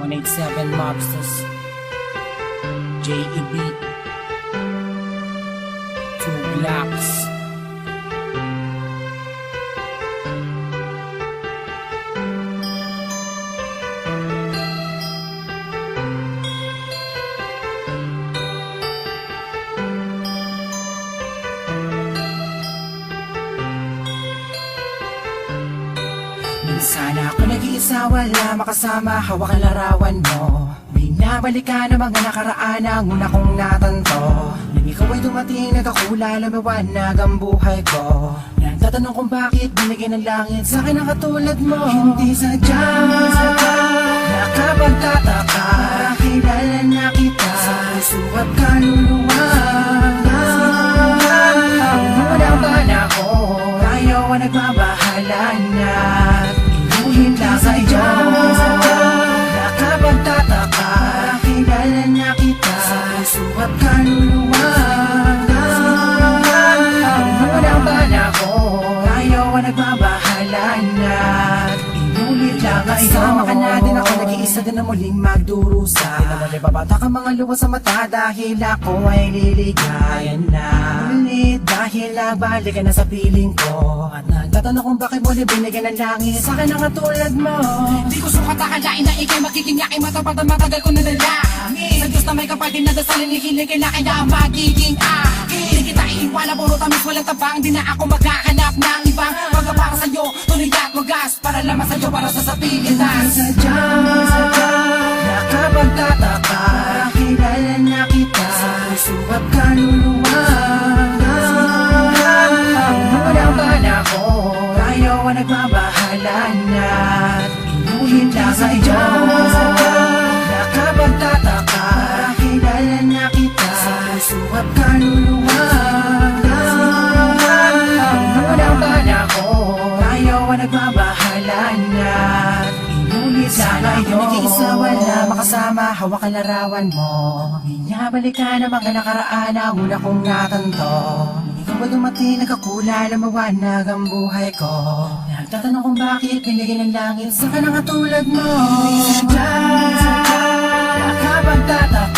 187 Mobsters, JEB, 2 Blocks. Minsan ako nag-iisa, wala makasama, hawak ang larawan mo. Binabalikan ang mga nakaraan ang una kong natanto. Nang ikaw ay dumating, nagkakula, lumiwanag ang buhay ko. Nagtatanong kung bakit binigyan ng langit sa akin ang katulad mo. Hindi sadya, nakapagtataka, kilala na kita sa puso at kaluluwa. Unang bala ko, tayo ang nagbabahala na inuhin lang sa iyo. Nakapagtataka, kilala na kita sa puso at kaluluwa. Unang bala ko, tayo ang nagbabahala na inulit lang sa iyo. Kasama ka natin, ako nag-iisa din na muling magdurusa. Di naman ibabata ka mga luwa sa mata dahil ako ay liligayan na ulit. Dahil nabalik ka na sa piling ko at nagtatanong kung bakit mo binigyan ng langit sa akin ang katulad mo. Di ko sukat akalain na ikay magiging yakin, matagal ko na nalangin. Sa Diyos na may kapatid na dasalin, hihilig kay na kaya magiging akin. Di kita iiwanan, puro tamis walang tabang. Di na ako maghahanap ng ibang pagkapang sa'yo, tuloy at wagas para lamang sa'yo, para sa sapilitan. Sadya, nakapagtataka, kilala na kita sa puso at kaluluwa. Unang bala ko, tayo ang nagbabahala na inuhin lang sa iyo. Nakapagtataka, kilala na kita sa puso at kaluluwa. Unang bala ko, tayo ang nagbabahala na inulit lang sa iyo. Nag-iisa, wala makasama, hawak ang larawan mo. Binabalikan ang mga nakaraan ang una kong natanto. Ikaw ay dumating, nagkakula, lumawanag ang buhay ko. Nagtatanong kung bakit binigyan ng langit sa kanang katulad mo. Sadya, nakapagtataka,